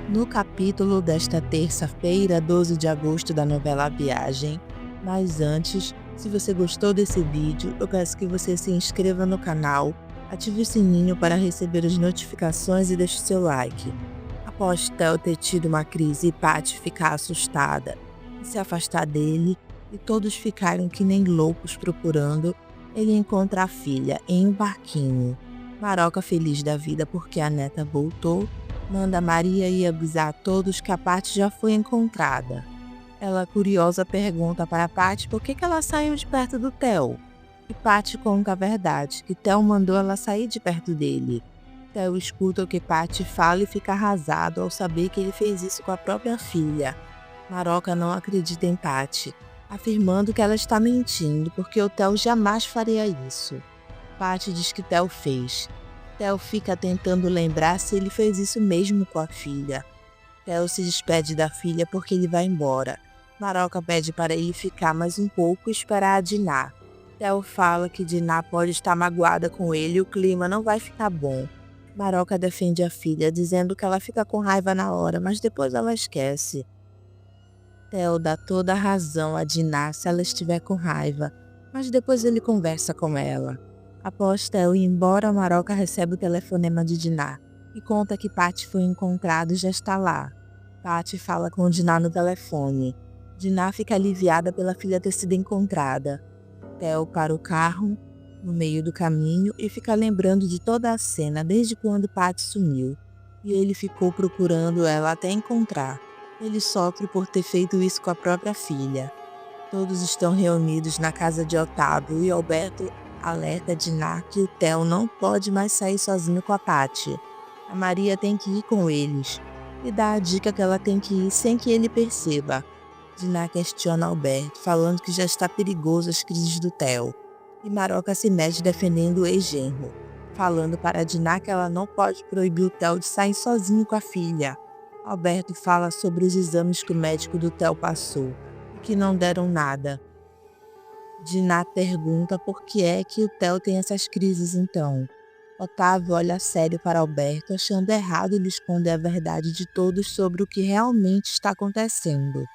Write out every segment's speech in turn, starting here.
no capítulo desta terça-feira, 12 de agosto da novela A Viagem. Mas antes, se você gostou desse vídeo, eu peço que você se inscreva no canal, ative o sininho para receber as notificações e deixe seu like. Após Theo ter tido uma crise e Patty ficar assustada e se afastar dele, e todos ficaram que nem loucos procurando, ele encontra a filha em um barquinho. Maroca, feliz da vida porque a neta voltou, manda Maria ir avisar a todos que a Patty já foi encontrada. Ela, curiosa, pergunta para Patty por que ela saiu de perto do Theo. E Patty conta a verdade, que Theo mandou ela sair de perto dele. Theo escuta o que Patty fala e fica arrasado ao saber que ele fez isso com a própria filha. Maroca não acredita em Patty, afirmando que ela está mentindo porque o Theo jamais faria isso. Patty diz que Theo fez. Theo fica tentando lembrar se ele fez isso mesmo com a filha. Theo se despede da filha porque ele vai embora. Maroca pede para ele ficar mais um pouco e esperar a Dinah. Theo fala que Dinah pode estar magoada com ele e o clima não vai ficar bom. Maroca defende a filha, dizendo que ela fica com raiva na hora, mas depois ela esquece. Theo dá toda a razão a Dinah se ela estiver com raiva, mas depois ele conversa com ela. Após Theo ir embora, Maroca recebe o telefonema de Dinah e conta que Patty foi encontrada e já está lá. Patty fala com Dinah no telefone. Dinah fica aliviada pela filha ter sido encontrada. Theo para o carro no meio do caminho e fica lembrando de toda a cena desde quando Patty sumiu. E ele ficou procurando ela até encontrar. Ele sofre por ter feito isso com a própria filha. Todos estão reunidos na casa de Otávio e Alberto alerta Dinah que o Theo não pode mais sair sozinho com a Patty. A Maria tem que ir com eles e dá a dica que ela tem que ir sem que ele perceba. Dinah questiona Alberto, falando que já está perigoso as crises do Theo. E Maroca se mete defendendo o ex-genro, falando para Dinah que ela não pode proibir o Theo de sair sozinho com a filha. Alberto fala sobre os exames que o médico do Theo passou e que não deram nada. Dinah pergunta por que é que o Theo tem essas crises então. Otávio olha sério para Alberto, achando errado ele esconder a verdade de todos sobre o que realmente está acontecendo.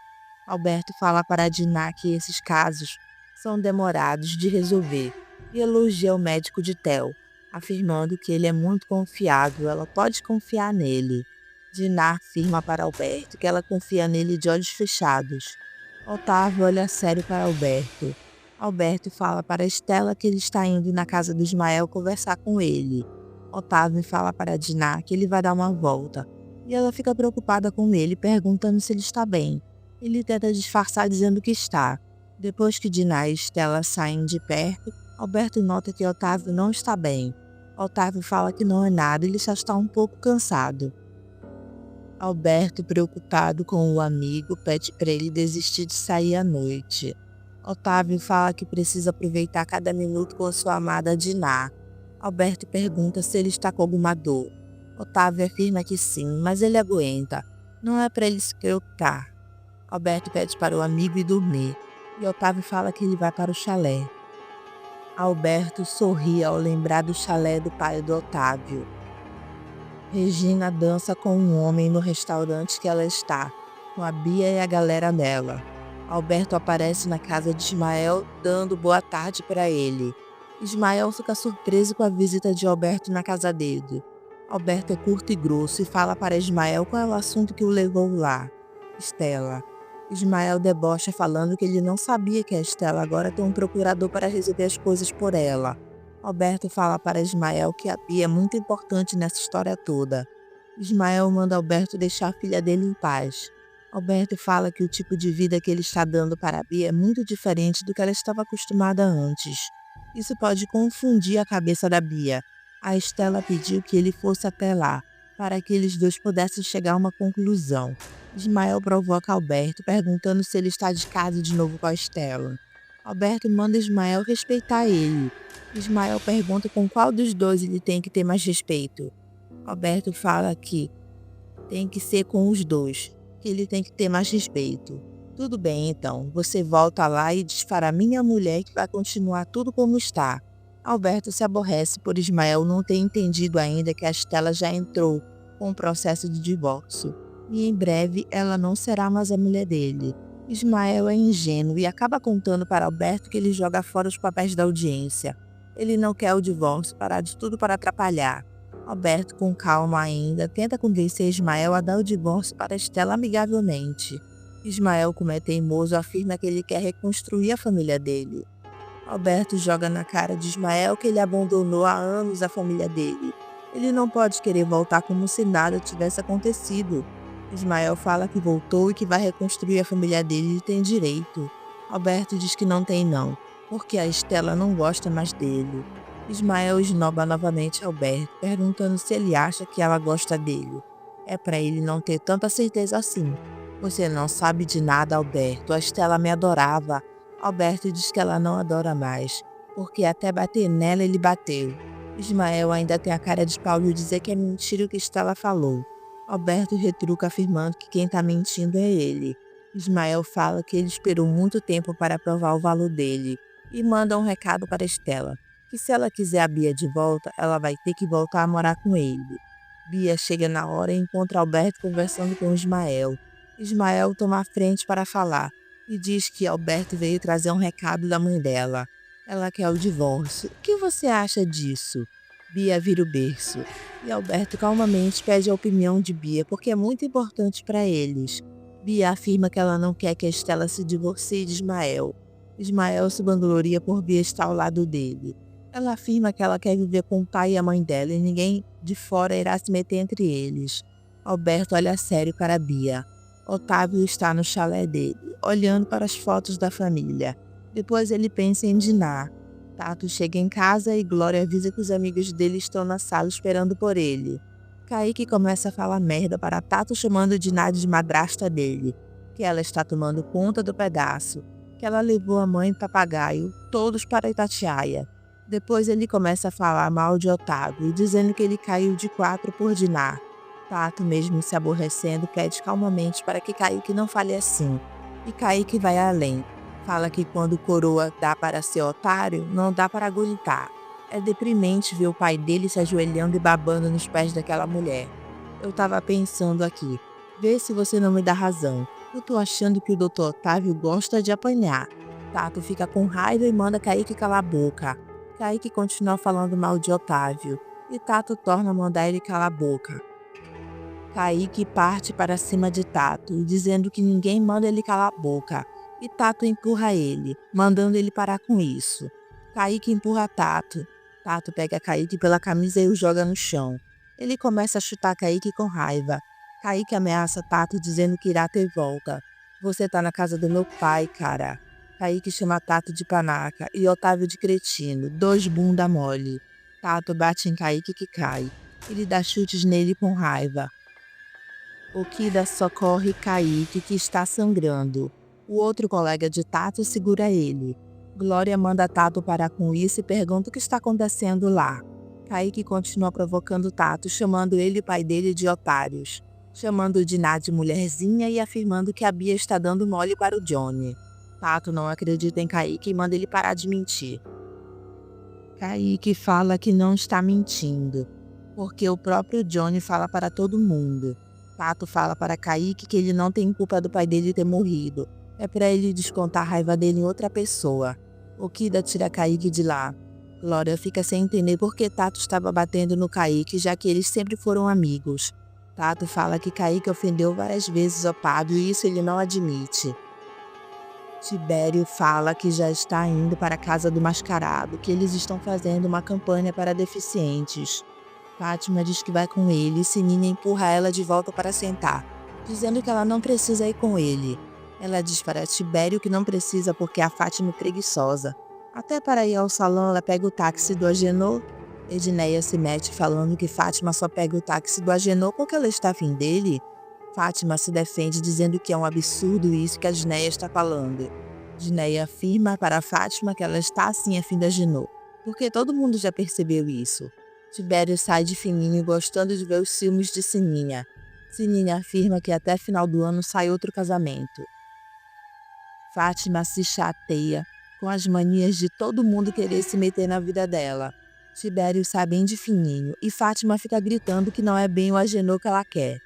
Alberto fala para Dinah que esses casos são demorados de resolver e elogia o médico de Theo, afirmando que ele é muito confiável, ela pode confiar nele. Dinah afirma para Alberto que ela confia nele de olhos fechados. Otávio olha sério para Alberto. Alberto fala para Estela que ele está indo na casa do Ismael conversar com ele. Otávio fala para Dinah que ele vai dar uma volta, e ela fica preocupada com ele, perguntando se ele está bem. Ele tenta disfarçar dizendo que está. Depois que Dinah e Estela saem de perto, Alberto nota que Otávio não está bem. Otávio fala que não é nada, ele só está um pouco cansado. Alberto, preocupado com o amigo, pede para ele desistir de sair à noite. Otávio fala que precisa aproveitar cada minuto com a sua amada Dinah. Alberto pergunta se ele está com alguma dor. Otávio afirma que sim, mas ele aguenta. Não é para ele se preocupar. Alberto pede para o amigo ir dormir, e Otávio fala que ele vai para o chalé. Alberto sorri ao lembrar do chalé do pai do Otávio. Regina dança com um homem no restaurante que ela está, com a Bia e a galera dela. Alberto aparece na casa de Ismael, dando boa tarde para ele. Ismael fica surpreso com a visita de Alberto na casa dele. Alberto é curto e grosso e fala para Ismael qual é o assunto que o levou lá. Estela. Ismael debocha falando que ele não sabia que a Estela agora tem um procurador para resolver as coisas por ela. Alberto fala para Ismael que a Bia é muito importante nessa história toda. Ismael manda Alberto deixar a filha dele em paz. Alberto fala que o tipo de vida que ele está dando para a Bia é muito diferente do que ela estava acostumada antes. Isso pode confundir a cabeça da Bia. A Estela pediu que ele fosse até lá, para que eles dois pudessem chegar a uma conclusão. Ismael provoca Alberto, perguntando se ele está de casa de novo com a Estela. Alberto manda Ismael respeitar ele. Ismael pergunta com qual dos dois ele tem que ter mais respeito. Alberto fala que tem que ser com os dois, que ele tem que ter mais respeito. Tudo bem então, você volta lá e diz para minha mulher que vai continuar tudo como está. Alberto se aborrece por Ismael não ter entendido ainda que a Estela já entrou com o processo de divórcio. e em breve ela não será mais a mulher dele. Ismael é ingênuo e acaba contando para Alberto que ele joga fora os papéis da audiência. Ele não quer o divórcio, parar de tudo para atrapalhar. Alberto, com calma ainda, tenta convencer Ismael a dar o divórcio para Estela amigavelmente. Ismael, como é teimoso, afirma que ele quer reconstruir a família dele. Alberto joga na cara de Ismael que ele abandonou há anos a família dele. Ele não pode querer voltar como se nada tivesse acontecido. Ismael fala que voltou e que vai reconstruir a família dele e tem direito. Alberto diz que não tem não, porque a Estela não gosta mais dele. Ismael esnoba novamente Alberto, perguntando se ele acha que ela gosta dele. É para ele não ter tanta certeza assim. Você não sabe de nada, Alberto. A Estela me adorava. Alberto diz que ela não adora mais, porque até bater nela ele bateu. Ismael ainda tem a cara de pau de dizer que é mentira o que Estela falou. Alberto retruca afirmando que quem está mentindo é ele. Ismael fala que ele esperou muito tempo para provar o valor dele e manda um recado para Estela, que se ela quiser a Bia de volta, ela vai ter que voltar a morar com ele. Bia chega na hora e encontra Alberto conversando com Ismael. Ismael toma a frente para falar e diz que Alberto veio trazer um recado da mãe dela. Ela quer o divórcio. O que você acha disso? Bia vira o berço e Alberto calmamente pede a opinião de Bia porque é muito importante para eles. Bia afirma que ela não quer que a Estela se divorcie de Ismael. Ismael se vangloria por Bia estar ao lado dele. Ela afirma que ela quer viver com o pai e a mãe dela e ninguém de fora irá se meter entre eles. Alberto olha sério para Bia. Otávio está no chalé dele, olhando para as fotos da família. Depois ele pensa em Diná. Tato chega em casa e Glória avisa que os amigos dele estão na sala esperando por ele. Kaique começa a falar merda para Tato chamando Diná de madrasta dele, que ela está tomando conta do pedaço, que ela levou a mãe e papagaio, todos para Itatiaia. Depois ele começa a falar mal de Otávio, dizendo que ele caiu de 4 por Diná. Tato, mesmo se aborrecendo, pede calmamente para que Kaique não fale assim. E Kaique vai além. Fala que quando Coroa dá para ser otário, não dá para aguentar. É deprimente ver o pai dele se ajoelhando e babando nos pés daquela mulher. Eu tava pensando aqui, vê se você não me dá razão. Eu tô achando que o Dr. Otávio gosta de apanhar. Tato fica com raiva e manda Kaique calar a boca. Kaique continua falando mal de Otávio, e Tato torna a mandar ele calar a boca. Kaique parte para cima de Tato, dizendo que ninguém manda ele calar a boca, e Tato empurra ele, mandando ele parar com isso. Kaique empurra Tato. Tato pega Kaique pela camisa e o joga no chão. Ele começa a chutar Kaique com raiva. Kaique ameaça Tato dizendo que irá ter volta. Você tá na casa do meu pai, cara. Kaique chama Tato de panaca e Otávio de cretino, 2 bunda mole. Tato bate em Kaique que cai. Ele dá chutes nele com raiva. Okida socorre Kaique, que está sangrando. O outro colega de Tato segura ele. Glória manda Tato parar com isso e pergunta o que está acontecendo lá. Kaique continua provocando Tato, chamando ele e o pai dele de otários, chamando Diná de mulherzinha e afirmando que a Bia está dando mole para o Johnny. Tato não acredita em Kaique e manda ele parar de mentir. Kaique fala que não está mentindo, porque o próprio Johnny fala para todo mundo. Tato fala para Kaique que ele não tem culpa do pai dele ter morrido. É para ele descontar a raiva dele em outra pessoa. Okida tira Kaique de lá. Glória fica sem entender por que Tato estava batendo no Kaique, já que eles sempre foram amigos. Tato fala que Kaique ofendeu várias vezes Otávio e isso ele não admite. Tibério fala que já está indo para a casa do mascarado, que eles estão fazendo uma campanha para deficientes. Fátima diz que vai com ele e Sininha empurra ela de volta para sentar, dizendo que ela não precisa ir com ele. Ela diz para Tibério que não precisa porque a Fátima é preguiçosa. Até para ir ao salão ela pega o táxi do Agenor. Edneia se mete falando que Fátima só pega o táxi do Agenor porque ela está afim dele. Fátima se defende dizendo que é um absurdo isso que a Edneia está falando. Edneia afirma para Fátima que ela está assim afim da Agenor, porque todo mundo já percebeu isso. Tibério sai de fininho gostando de ver os ciúmes de Sininha. Sininha afirma que até final do ano sai outro casamento. Fátima se chateia com as manias de todo mundo querer se meter na vida dela. Tibério sai bem de fininho e Fátima fica gritando que não é bem o Agenor que ela quer.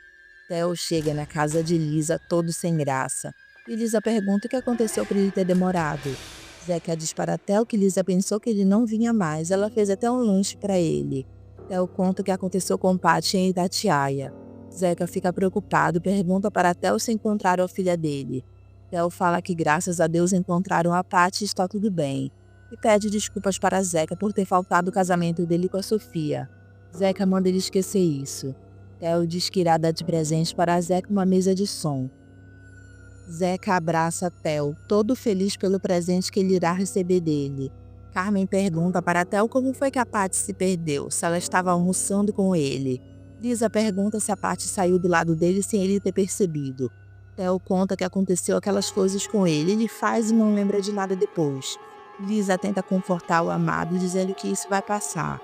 Theo chega na casa de Lisa todo sem graça. E Lisa pergunta o que aconteceu para ele ter demorado. Zeca diz para Theo que Lisa pensou que ele não vinha mais. Ela fez até um lanche para ele. Theo conta o que aconteceu com Paty em Itatiaia. Zeca fica preocupado e pergunta para Theo se encontraram a filha dele. Theo fala que graças a Deus encontraram a Paty e está tudo bem. E pede desculpas para Zeca por ter faltado o casamento dele com a Sofia. Zeca manda ele esquecer isso. Theo diz que irá dar de presente para Zeca uma mesa de som. Zeca abraça Theo, todo feliz pelo presente que ele irá receber dele. Carmen pergunta para Theo como foi que a Paty se perdeu, se ela estava almoçando com ele. Lisa pergunta se a Paty saiu do lado dele sem ele ter percebido. Theo conta que aconteceu aquelas coisas com ele, ele faz e não lembra de nada depois. Lisa tenta confortar o amado, dizendo que isso vai passar.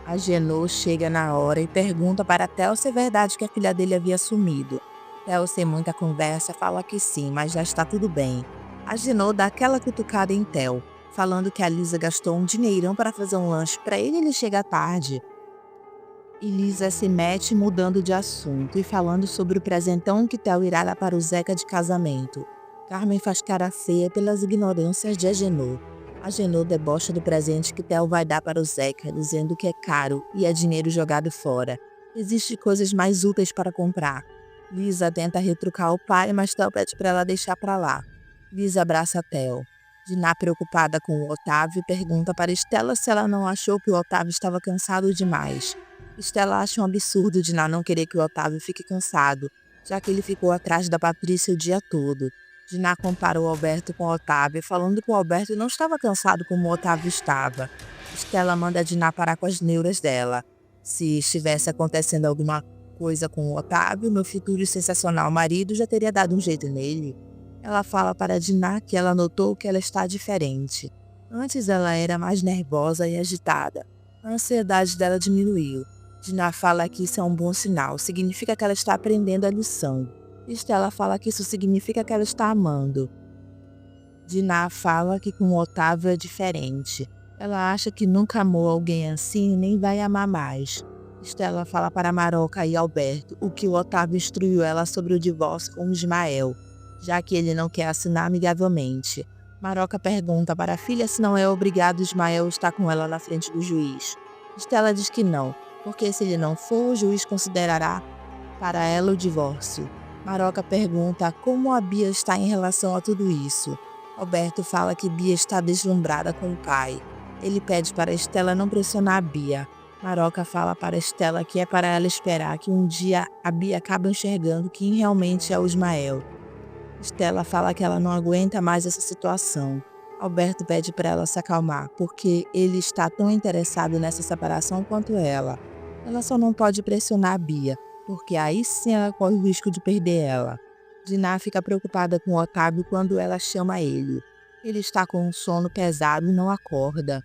Agenor chega na hora e pergunta para Theo se é verdade que a filha dele havia sumido. Theo, sem muita conversa, fala que sim, mas já está tudo bem. Agenor dá aquela cutucada em Theo, falando que a Lisa gastou um dinheirão para fazer um lanche para ele e ele chega tarde. E Lisa se mete mudando de assunto e falando sobre o presentão que Theo irá dar para o Zeca de casamento. Carmen faz cara feia pelas ignorâncias de Agenor. Agenor debocha do presente que Theo vai dar para o Zeca, dizendo que é caro e é dinheiro jogado fora. Existem coisas mais úteis para comprar. Lisa tenta retrucar o pai, mas Theo pede para ela deixar para lá. Lisa abraça Theo. Diná, preocupada com o Otávio, pergunta para Estela se ela não achou que o Otávio estava cansado demais. Estela acha um absurdo Diná não querer que o Otávio fique cansado, já que ele ficou atrás da Patrícia o dia todo. Diná compara o Alberto com o Otávio, falando que o Alberto não estava cansado como o Otávio estava. Estela manda a Diná parar com as neuras dela. Se estivesse acontecendo alguma coisa com o Otávio, meu futuro e sensacional marido já teria dado um jeito nele. Ela fala para Diná que ela notou que ela está diferente. Antes ela era mais nervosa e agitada. A ansiedade dela diminuiu. Diná fala que isso é um bom sinal, significa que ela está aprendendo a lição. Estela fala que isso significa que ela está amando. Diná fala que com o Otávio é diferente. Ela acha que nunca amou alguém assim e nem vai amar mais. Estela fala para Maroca e Alberto o que o Otávio instruiu ela sobre o divórcio com Ismael, já que ele não quer assinar amigavelmente. Maroca pergunta para a filha se não é obrigado Ismael estar com ela na frente do juiz. Estela diz que não, porque se ele não for, o juiz considerará para ela o divórcio. Maroca pergunta como a Bia está em relação a tudo isso. Alberto fala que Bia está deslumbrada com o pai. Ele pede para Estela não pressionar a Bia. Maroca fala para Estela que é para ela esperar que um dia a Bia acabe enxergando quem realmente é o Ismael. Estela fala que ela não aguenta mais essa situação. Alberto pede para ela se acalmar, porque ele está tão interessado nessa separação quanto ela. Ela só não pode pressionar a Bia, porque aí sim ela corre o risco de perder ela. Diná fica preocupada com o Otávio quando ela chama ele. Ele está com um sono pesado e não acorda.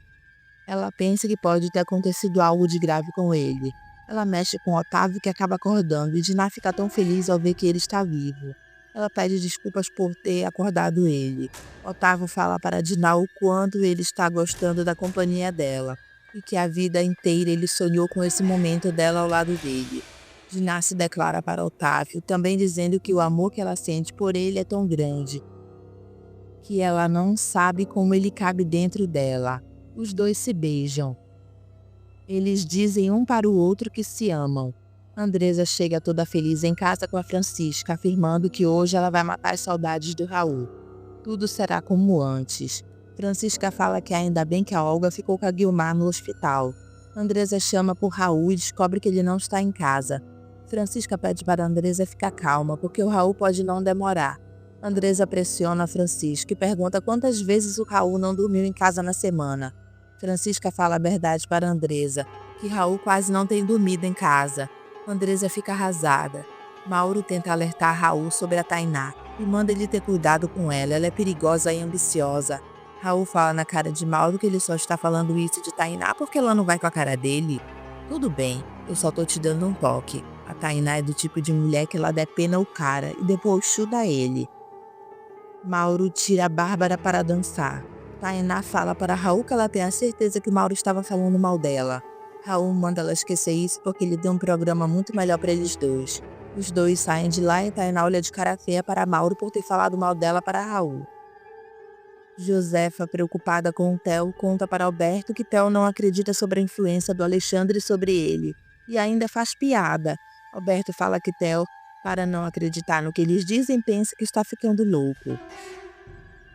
Ela pensa que pode ter acontecido algo de grave com ele. Ela mexe com o Otávio que acaba acordando e Diná fica tão feliz ao ver que ele está vivo. Ela pede desculpas por ter acordado ele. Otávio fala para Diná o quanto ele está gostando da companhia dela e que a vida inteira ele sonhou com esse momento dela ao lado dele. Diná se declara para Otávio, também dizendo que o amor que ela sente por ele é tão grande, que ela não sabe como ele cabe dentro dela. Os dois se beijam. Eles dizem um para o outro que se amam. Andresa chega toda feliz em casa com a Francisca, afirmando que hoje ela vai matar as saudades do Raul. Tudo será como antes. Francisca fala que ainda bem que a Olga ficou com a Guilmar no hospital. Andresa chama por Raul e descobre que ele não está em casa. Francisca pede para Andresa ficar calma, porque o Raul pode não demorar. Andresa pressiona a Francisca e pergunta quantas vezes o Raul não dormiu em casa na semana. Francisca fala a verdade para Andresa, que Raul quase não tem dormido em casa. Andresa fica arrasada. Mauro tenta alertar Raul sobre a Tainá e manda ele ter cuidado com ela, ela é perigosa e ambiciosa. Raul fala na cara de Mauro que ele só está falando isso de Tainá porque ela não vai com a cara dele. Tudo bem, eu só tô te dando um toque. A Tainá é do tipo de mulher que ela depena o cara e depois chuta ele. Mauro tira a Bárbara para dançar. Tainá fala para Raul que ela tem a certeza que Mauro estava falando mal dela. Raul manda ela esquecer isso porque ele deu um programa muito melhor para eles dois. Os dois saem de lá e Tainá olha de cara feia para Mauro por ter falado mal dela para Raul. Josefa, preocupada com o Theo, conta para Alberto que Theo não acredita sobre a influência do Alexandre sobre ele e ainda faz piada. Alberto fala que Theo, para não acreditar no que eles dizem, pensa que está ficando louco.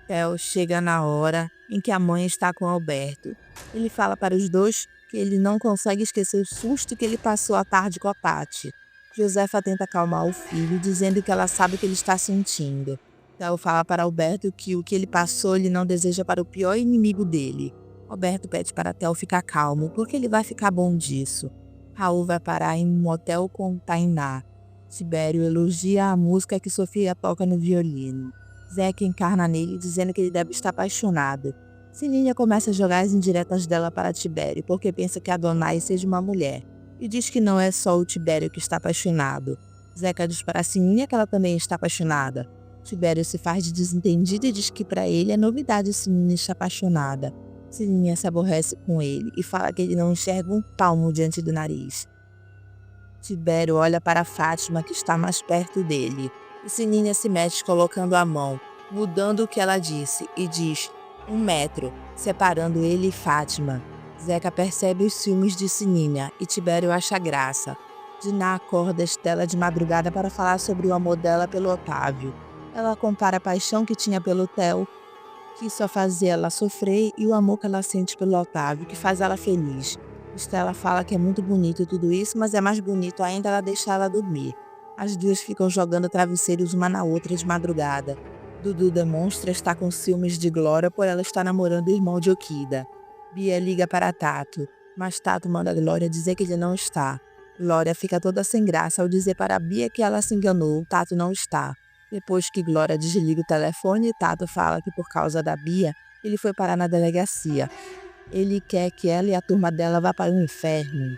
Theo chega na hora em que a mãe está com Alberto. Ele fala para os dois que ele não consegue esquecer o susto que ele passou à tarde com a Paty. Josefa tenta acalmar o filho, dizendo que ela sabe o que ele está sentindo. Theo fala para Alberto que o que ele passou ele não deseja para o pior inimigo dele. Alberto pede para Theo ficar calmo, porque ele vai ficar bom disso. Raul vai parar em um motel com Tainá. Tibério elogia a música que Sofia toca no violino. Zeca encarna nele, dizendo que ele deve estar apaixonado. Sininha começa a jogar as indiretas dela para Tibério, porque pensa que Adonai seja uma mulher, e diz que não é só o Tibério que está apaixonado. Zeca diz para Sininha que ela também está apaixonada. Tibério se faz de desentendido e diz que para ele é novidade Sininha estar apaixonada. Sininha se aborrece com ele e fala que ele não enxerga um palmo diante do nariz. Tibério olha para Fátima, que está mais perto dele, e Sininha se mexe colocando a mão, mudando o que ela disse, e diz 1 metro, separando ele e Fátima. Zeca percebe os ciúmes de Sininha e Tibério acha graça. Diná acorda Estela de madrugada para falar sobre o amor dela pelo Otávio. Ela compara a paixão que tinha pelo Theo, que só fazia ela sofrer, e o amor que ela sente pelo Otávio, que faz ela feliz. Estela fala que é muito bonito tudo isso, mas é mais bonito ainda ela deixar ela dormir. As duas ficam jogando travesseiros uma na outra de madrugada. Dudu demonstra estar com ciúmes de Glória por ela estar namorando o irmão de Okida. Bia liga para Tato, mas Tato manda Glória dizer que ele não está. Glória fica toda sem graça ao dizer para Bia que ela se enganou, Tato não está. Depois que Glória desliga o telefone, Tato fala que por causa da Bia, ele foi parar na delegacia. Ele quer que ela e a turma dela vá para o inferno.